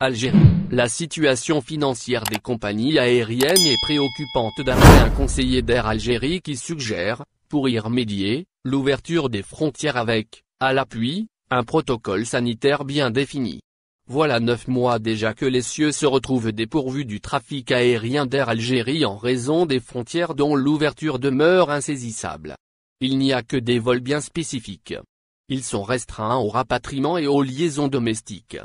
Algérie. La situation financière des compagnies aériennes est préoccupante d'après un conseiller d'Air Algérie qui suggère, pour y remédier, l'ouverture des frontières avec, à l'appui, un protocole sanitaire bien défini. Voilà 9 mois déjà que les cieux se retrouvent dépourvus du trafic aérien d'Air Algérie en raison des frontières dont l'ouverture demeure insaisissable. Il n'y a que des vols bien spécifiques. Ils sont restreints au rapatriement et aux liaisons domestiques.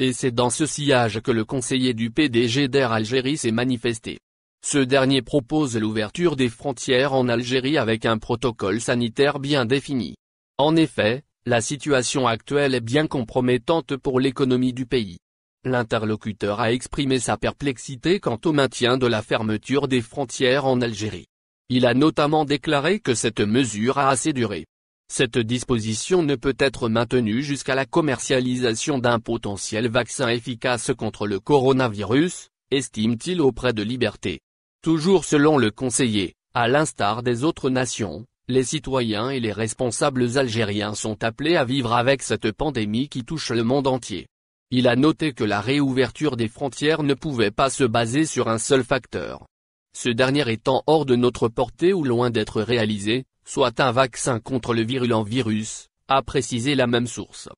Et c'est dans ce sillage que le conseiller du PDG d'Air Algérie s'est manifesté. Ce dernier propose l'ouverture des frontières en Algérie avec un protocole sanitaire bien défini. En effet, la situation actuelle est bien compromettante pour l'économie du pays. L'interlocuteur a exprimé sa perplexité quant au maintien de la fermeture des frontières en Algérie. Il a notamment déclaré que cette mesure a assez duré. Cette disposition ne peut être maintenue jusqu'à la commercialisation d'un potentiel vaccin efficace contre le coronavirus, estime-t-il auprès de Liberté. Toujours selon le conseiller, à l'instar des autres nations, les citoyens et les responsables algériens sont appelés à vivre avec cette pandémie qui touche le monde entier. Il a noté que la réouverture des frontières ne pouvait pas se baser sur un seul facteur. Ce dernier étant hors de notre portée ou loin d'être réalisé, soit un vaccin contre le virulent virus, a précisé la même source.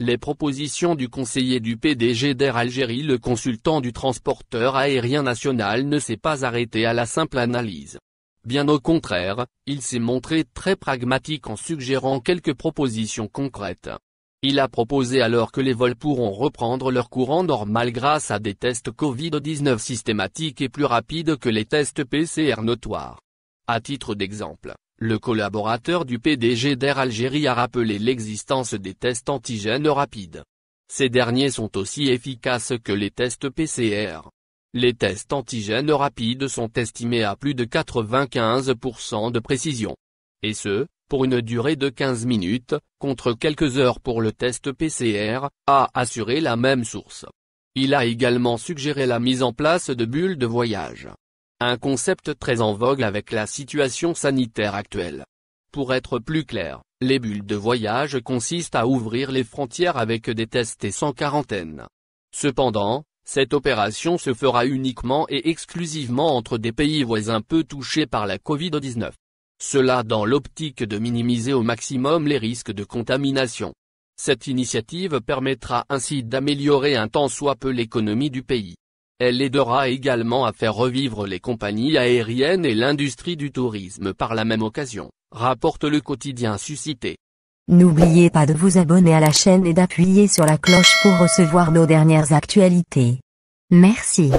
Les propositions du conseiller du PDG d'Air Algérie, le consultant du transporteur aérien national, ne s'est pas arrêté à la simple analyse. Bien au contraire, il s'est montré très pragmatique en suggérant quelques propositions concrètes. Il a proposé alors que les vols pourront reprendre leur courant normal grâce à des tests Covid-19 systématiques et plus rapides que les tests PCR notoires. À titre d'exemple, le collaborateur du PDG d'Air Algérie a rappelé l'existence des tests antigènes rapides. Ces derniers sont aussi efficaces que les tests PCR. Les tests antigènes rapides sont estimés à plus de 95% de précision. Et ce, pour une durée de 15 minutes, contre quelques heures pour le test PCR, a assuré la même source. Il a également suggéré la mise en place de bulles de voyage. Un concept très en vogue avec la situation sanitaire actuelle. Pour être plus clair, les bulles de voyage consistent à ouvrir les frontières avec des tests et sans quarantaine. Cependant, cette opération se fera uniquement et exclusivement entre des pays voisins peu touchés par la Covid-19. Cela dans l'optique de minimiser au maximum les risques de contamination. Cette initiative permettra ainsi d'améliorer un tant soit peu l'économie du pays. Elle aidera également à faire revivre les compagnies aériennes et l'industrie du tourisme par la même occasion, rapporte le quotidien Suscité. N'oubliez pas de vous abonner à la chaîne et d'appuyer sur la cloche pour recevoir nos dernières actualités. Merci.